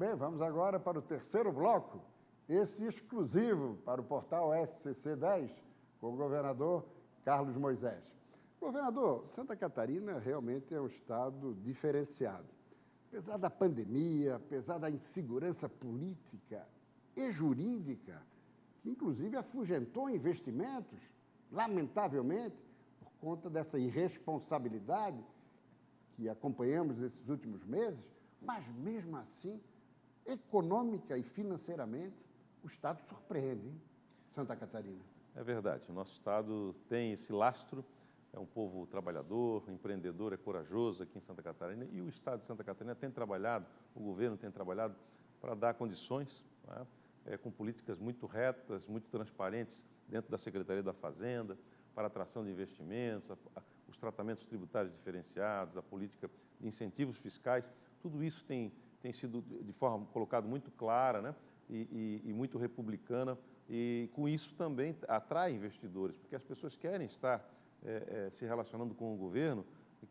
bem, vamos agora para o terceiro bloco, esse exclusivo para o portal SCC10, com o governador Carlos Moisés. Governador, Santa Catarina realmente é um estado diferenciado. Apesar da pandemia, apesar da insegurança política e jurídica, que inclusive afugentou investimentos, lamentavelmente, por conta dessa irresponsabilidade que acompanhamos nesses últimos meses, mas mesmo assim, econômica e financeiramente, o estado surpreende, hein? Santa Catarina. É verdade, o nosso estado tem esse lastro, é um povo trabalhador, empreendedor, é corajoso aqui em Santa Catarina, e o estado de Santa Catarina tem trabalhado, o governo tem trabalhado para dar condições, né, com políticas muito retas, muito transparentes dentro da Secretaria da Fazenda, para atração de investimentos, os tratamentos tributários diferenciados, a política de incentivos fiscais, tudo isso tem sido de forma colocado muito clara, né, e muito republicana, e com isso também atrai investidores, porque as pessoas querem estar se relacionando com o governo,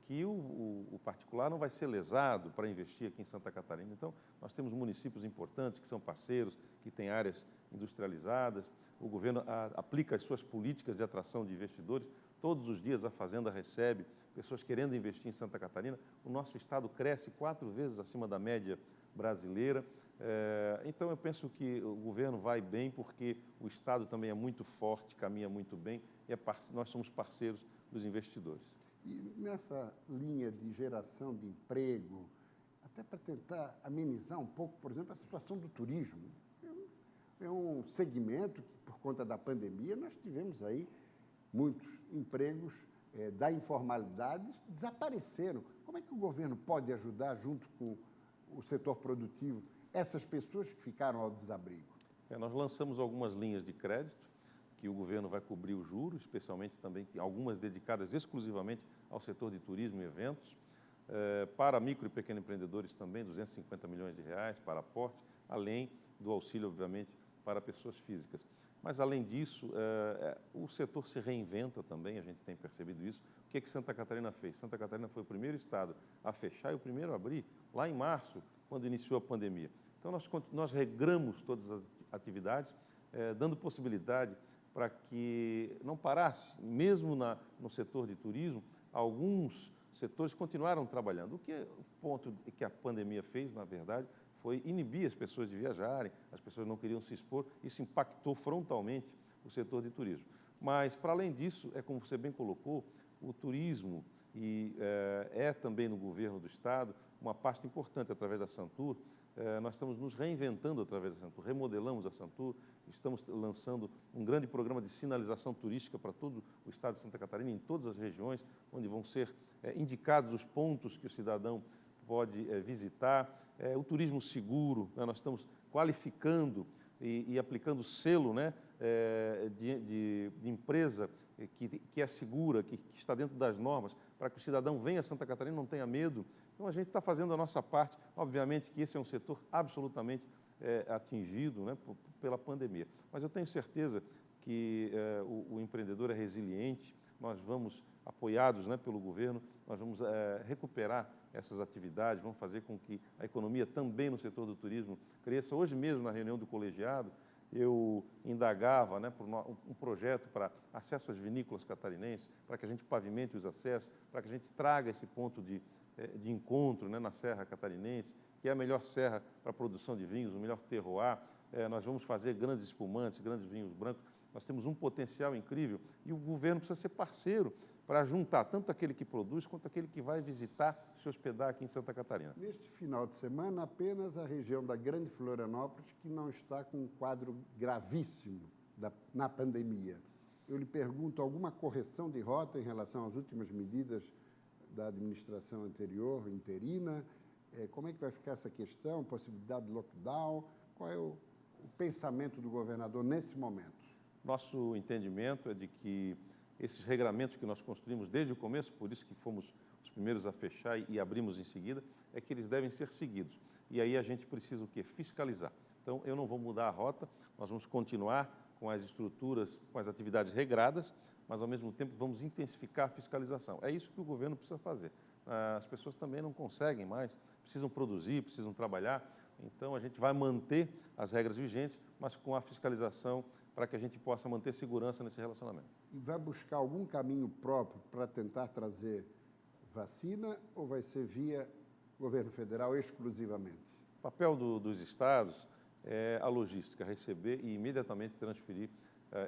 que o particular não vai ser lesado para investir aqui em Santa Catarina. Então, nós temos municípios importantes que são parceiros, que têm áreas industrializadas, o governo aplica as suas políticas de atração de investidores, todos os dias a Fazenda recebe pessoas querendo investir em Santa Catarina, o nosso estado cresce 4 vezes acima da média brasileira, então eu penso que o governo vai bem porque o estado também é muito forte, caminha muito bem e nós somos parceiros dos investidores. E nessa linha de geração de emprego, até para tentar amenizar um pouco, por exemplo, a situação do turismo. É um segmento que, por conta da pandemia, nós tivemos aí muitos empregos da informalidade desapareceram. Como é que o governo pode ajudar, junto com o setor produtivo, essas pessoas que ficaram ao desabrigo? Nós lançamos algumas linhas de crédito, que o governo vai cobrir o juro, especialmente também algumas dedicadas exclusivamente ao setor de turismo e eventos, para micro e pequeno empreendedores também, 250 milhões de reais para aporte, além do auxílio, obviamente, para pessoas físicas. Mas, além disso, o setor se reinventa também, a gente tem percebido isso. O que Santa Catarina fez? Santa Catarina foi o primeiro estado a fechar e o primeiro a abrir, lá em março, quando iniciou a pandemia. Então, nós regramos todas as atividades, dando possibilidade para que não parasse, mesmo no setor de turismo, alguns setores continuaram trabalhando. O ponto que a pandemia fez, na verdade, foi inibir as pessoas de viajarem, as pessoas não queriam se expor, isso impactou frontalmente o setor de turismo. Mas, para além disso, como você bem colocou, o turismo é também no governo do estado uma pasta importante através da Santur. Nós estamos nos reinventando através da Santur, remodelamos a Santur, estamos lançando um grande programa de sinalização turística para todo o estado de Santa Catarina, em todas as regiões, onde vão ser indicados os pontos que o cidadão pode visitar. O turismo seguro, né, nós estamos qualificando e aplicando selo, né, de empresa que é segura, que está dentro das normas, para que o cidadão venha a Santa Catarina e não tenha medo. Então, a gente está fazendo a nossa parte. Obviamente que esse é um setor absolutamente atingido, né, pela pandemia. Mas eu tenho certeza que o empreendedor é resiliente, nós vamos, apoiados, né, pelo governo, nós vamos recuperar essas atividades, vamos fazer com que a economia também no setor do turismo cresça. Hoje mesmo, na reunião do colegiado, eu indagava, né, por um projeto para acesso às vinícolas catarinenses, para que a gente pavimente os acessos, para que a gente traga esse ponto de encontro, né, na Serra Catarinense, que é a melhor serra para a produção de vinhos, o melhor terroir. Nós vamos fazer grandes espumantes, grandes vinhos brancos. Nós temos um potencial incrível e o governo precisa ser parceiro para juntar tanto aquele que produz quanto aquele que vai visitar, se hospedar aqui em Santa Catarina. Neste final de semana, apenas a região da Grande Florianópolis que não está com um quadro gravíssimo na pandemia. Eu lhe pergunto, alguma correção de rota em relação às últimas medidas da administração anterior, interina? Como é que vai ficar essa questão? Possibilidade de lockdown? Qual é o pensamento do governador nesse momento? Nosso entendimento é de que esses regramentos que nós construímos desde o começo, por isso que fomos os primeiros a fechar e abrimos em seguida, é que eles devem ser seguidos. E aí a gente precisa o quê? Fiscalizar. Então, eu não vou mudar a rota, nós vamos continuar com as estruturas, com as atividades regradas, mas, ao mesmo tempo, vamos intensificar a fiscalização. É isso que o governo precisa fazer. As pessoas também não conseguem mais, precisam produzir, precisam trabalhar. Então, a gente vai manter as regras vigentes, mas com a fiscalização para que a gente possa manter segurança nesse relacionamento. E vai buscar algum caminho próprio para tentar trazer vacina ou vai ser via governo federal exclusivamente? O papel dos estados é a logística, receber e imediatamente transferir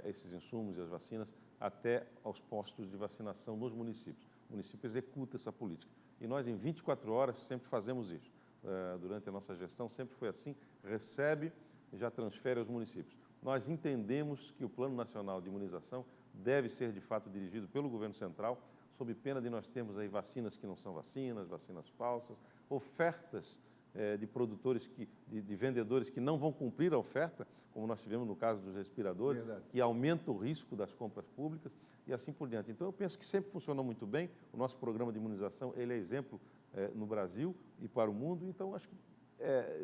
esses insumos e as vacinas até aos postos de vacinação nos municípios. O município executa essa política. E nós, em 24 horas, sempre fazemos isso. Durante a nossa gestão, sempre foi assim, recebe e já transfere aos municípios. Nós entendemos que o Plano Nacional de Imunização deve ser, de fato, dirigido pelo governo central, sob pena de nós termos aí vacinas que não são vacinas, vacinas falsas, ofertas de produtores, de vendedores que não vão cumprir a oferta, como nós tivemos no caso dos respiradores, Verdade. que aumenta o risco das compras públicas e assim por diante. Então, eu penso que sempre funcionou muito bem. O nosso programa de imunização, ele é exemplo no Brasil e para o mundo, então acho que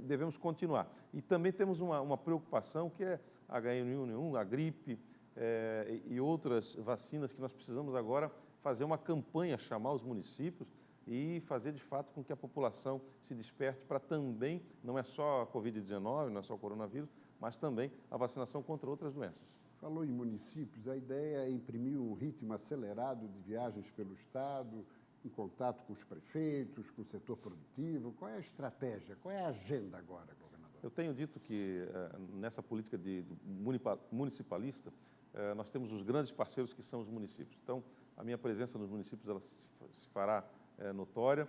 devemos continuar. E também temos uma preocupação que é a H1N1, a gripe e outras vacinas que nós precisamos agora fazer uma campanha, chamar os municípios e fazer, de fato, com que a população se desperte para também, não é só a Covid-19, não é só o coronavírus, mas também a vacinação contra outras doenças. Falou em municípios, a ideia é imprimir um ritmo acelerado de viagens pelo Estado, em contato com os prefeitos, com o setor produtivo. Qual é a estratégia, qual é a agenda agora, governador? Eu tenho dito que nessa política municipalista, nós temos os grandes parceiros que são os municípios. Então, a minha presença nos municípios ela se fará notória,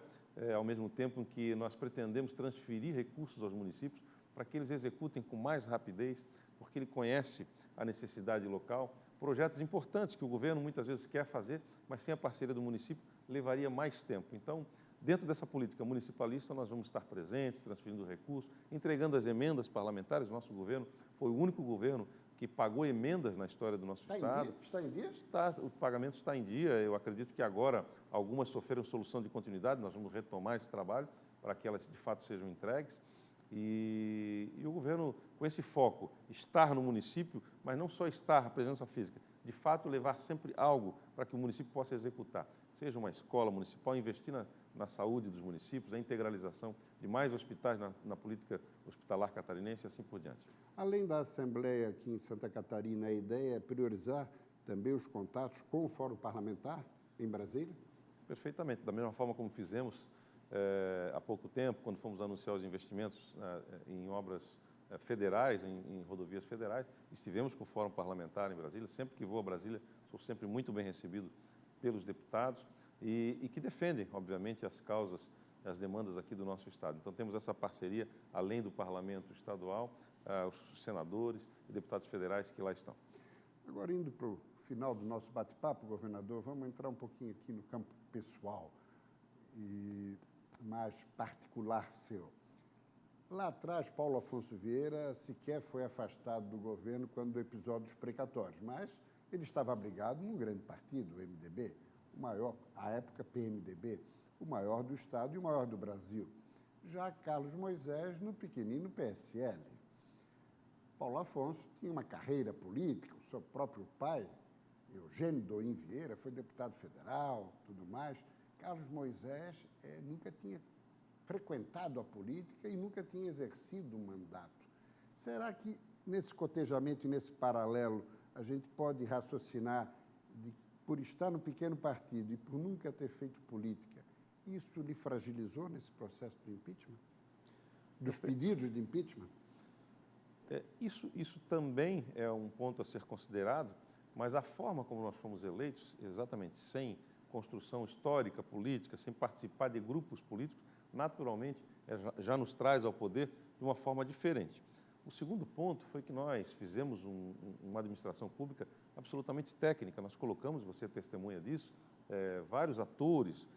ao mesmo tempo em que nós pretendemos transferir recursos aos municípios para que eles executem com mais rapidez, porque ele conhece a necessidade local, projetos importantes que o governo muitas vezes quer fazer, mas sem a parceria do município levaria mais tempo. Então, dentro dessa política municipalista, nós vamos estar presentes, transferindo recursos, entregando as emendas parlamentares. O nosso governo foi o único governo que pagou emendas na história do nosso Estado. Está em dia? O pagamento está em dia. Eu acredito que agora algumas sofreram solução de continuidade. Nós vamos retomar esse trabalho para que elas, de fato, sejam entregues. E o governo, com esse foco, estar no município, mas não só estar, a presença física, de fato, levar sempre algo para que o município possa executar. Seja uma escola municipal, investir na saúde dos municípios, a integralização de mais hospitais na política hospitalar catarinense e assim por diante. Além da Assembleia aqui em Santa Catarina, a ideia é priorizar também os contatos com o Fórum Parlamentar em Brasília? Perfeitamente. Da mesma forma como fizemos há pouco tempo, quando fomos anunciar os investimentos em obras federais, em rodovias federais, estivemos com o Fórum Parlamentar em Brasília. Sempre que vou a Brasília, sou sempre muito bem recebido pelos deputados e que defendem, obviamente, as causas, as demandas aqui do nosso Estado. Então, temos essa parceria, além do Parlamento Estadual, os senadores e deputados federais que lá estão. Agora, indo para o final do nosso bate-papo, governador, vamos entrar um pouquinho aqui no campo pessoal e mais particular seu. Lá atrás, Paulo Afonso Vieira sequer foi afastado do governo quando do episódio dos precatórios, mas ele estava abrigado num grande partido, o MDB, o maior, à época PMDB, o maior do Estado e o maior do Brasil. Já Carlos Moisés no pequenino PSL. Paulo Afonso tinha uma carreira política, o seu próprio pai, Eugênio Doim Vieira, foi deputado federal, tudo mais. Carlos Moisés nunca tinha frequentado a política e nunca tinha exercido um mandato. Será que nesse cotejamento e nesse paralelo a gente pode raciocinar por estar no pequeno partido e por nunca ter feito política, isso lhe fragilizou nesse processo do impeachment? Dos pedidos de impeachment? Isso também é um ponto a ser considerado, mas a forma como nós fomos eleitos, exatamente sem construção histórica, política, sem participar de grupos políticos, naturalmente já nos traz ao poder de uma forma diferente. O segundo ponto foi que nós fizemos uma administração pública absolutamente técnica. Nós colocamos, você é testemunha disso, vários atores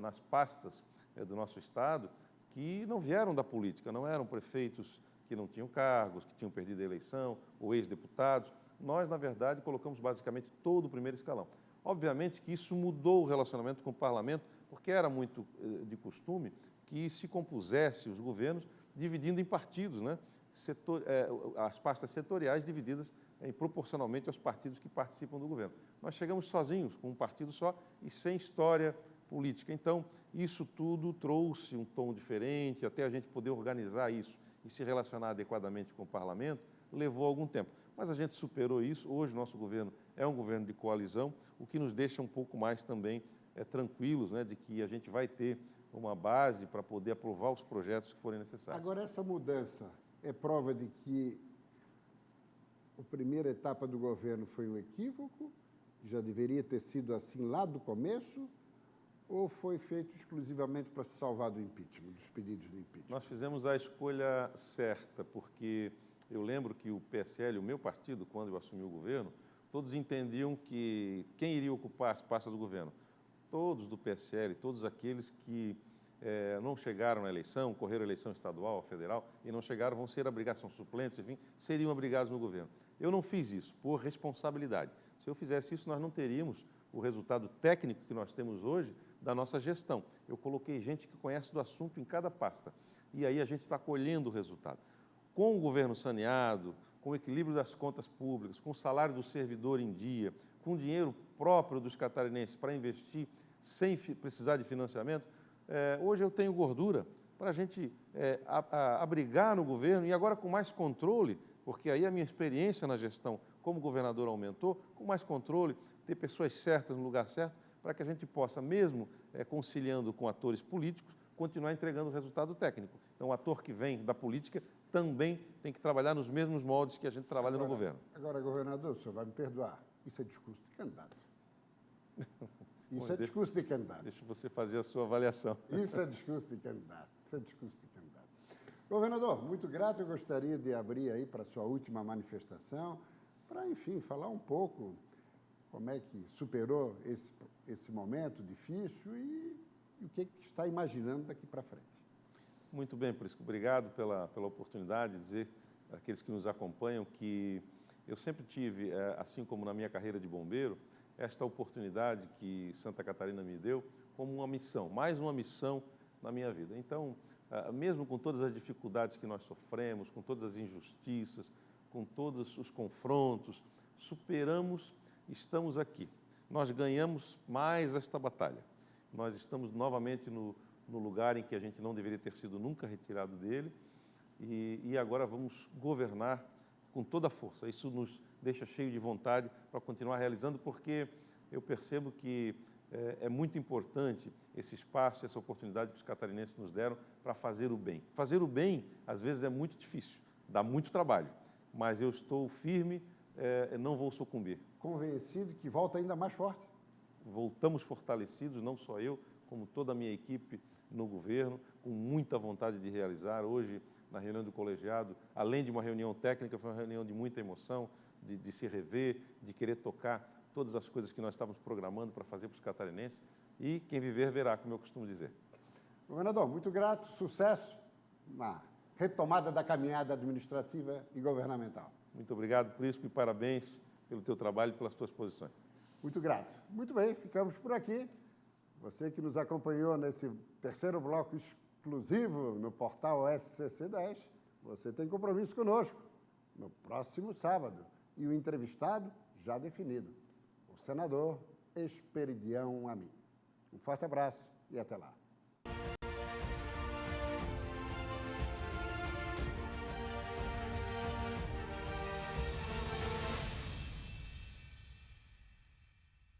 nas pastas do nosso Estado que não vieram da política, não eram prefeitos que não tinham cargos, que tinham perdido a eleição, ou ex-deputados. Nós, na verdade, colocamos basicamente todo o primeiro escalão. Obviamente que isso mudou o relacionamento com o parlamento, porque era muito de costume que se compusesse os governos dividindo em partidos, né? As pastas setoriais divididas proporcionalmente aos partidos que participam do governo. Nós chegamos sozinhos, com um partido só e sem história política. Então, isso tudo trouxe um tom diferente, até a gente poder organizar isso e se relacionar adequadamente com o parlamento, levou algum tempo. Mas a gente superou isso. Hoje, nosso governo é um governo de coalizão, o que nos deixa um pouco mais também tranquilos, né, de que a gente vai ter uma base para poder aprovar os projetos que forem necessários. Agora, essa mudança é prova de que a primeira etapa do governo foi um equívoco, já deveria ter sido assim lá do começo, ou foi feito exclusivamente para se salvar do impeachment, dos pedidos de impeachment? Nós fizemos a escolha certa, porque eu lembro que o PSL, o meu partido, quando eu assumi o governo, todos entendiam que quem iria ocupar as pastas do governo? Todos do PSL, todos aqueles que não chegaram à eleição, correram a eleição estadual, federal, e não chegaram, vão ser abrigados, são suplentes, enfim, seriam abrigados no governo. Eu não fiz isso, por responsabilidade. Se eu fizesse isso, nós não teríamos o resultado técnico que nós temos hoje da nossa gestão. Eu coloquei gente que conhece do assunto em cada pasta, e aí a gente está colhendo o resultado. Com o governo saneado, com o equilíbrio das contas públicas, com o salário do servidor em dia, com o dinheiro próprio dos catarinenses para investir sem precisar de financiamento, hoje eu tenho gordura para a gente abrigar no governo, e agora com mais controle, porque aí a minha experiência na gestão como governador aumentou, com mais controle, ter pessoas certas no lugar certo, para que a gente possa, mesmo conciliando com atores políticos, continuar entregando o resultado técnico. Então, o ator que vem da política também tem que trabalhar nos mesmos moldes que a gente trabalha no governo. Agora, governador, o senhor vai me perdoar, isso é discurso de candidato. Isso é discurso de candidato. Deixa você fazer a sua avaliação. Isso é discurso de candidato. Isso é discurso de candidato. Governador, muito grato. Eu gostaria de abrir aí para a sua última manifestação, para, enfim, falar um pouco como é que superou esse momento difícil e o que está imaginando daqui para frente. Muito bem, Prisco. Obrigado pela oportunidade de dizer àqueles que nos acompanham que eu sempre tive, assim como na minha carreira de bombeiro, esta oportunidade que Santa Catarina me deu como uma missão, mais uma missão na minha vida. Então, mesmo com todas as dificuldades que nós sofremos, com todas as injustiças, com todos os confrontos, superamos, estamos aqui. Nós ganhamos mais esta batalha. Nós estamos novamente no lugar em que a gente não deveria ter sido nunca retirado dele, e agora vamos governar com toda a força. Isso nos deixa cheio de vontade para continuar realizando, porque eu percebo que é muito importante esse espaço, essa oportunidade que os catarinenses nos deram para fazer o bem. Fazer o bem, às vezes, é muito difícil, dá muito trabalho, mas eu estou firme, não vou sucumbir. Convencido que volta ainda mais forte? Voltamos fortalecidos, não só eu, como toda a minha equipe no governo, com muita vontade de realizar. Hoje, na reunião do colegiado, além de uma reunião técnica, foi uma reunião de muita emoção, de se rever, de querer tocar todas as coisas que nós estávamos programando para fazer para os catarinenses, e quem viver verá, como eu costumo dizer. Governador, muito grato, sucesso na retomada da caminhada administrativa e governamental. Muito obrigado, Prisco, e parabéns pelo teu trabalho e pelas tuas posições. Muito grato. Muito bem, ficamos por aqui. Você que nos acompanhou nesse terceiro bloco exclusivo no portal SCC10, você tem compromisso conosco no próximo sábado. E o entrevistado já definido, o senador Esperidião Amin. Um forte abraço e até lá.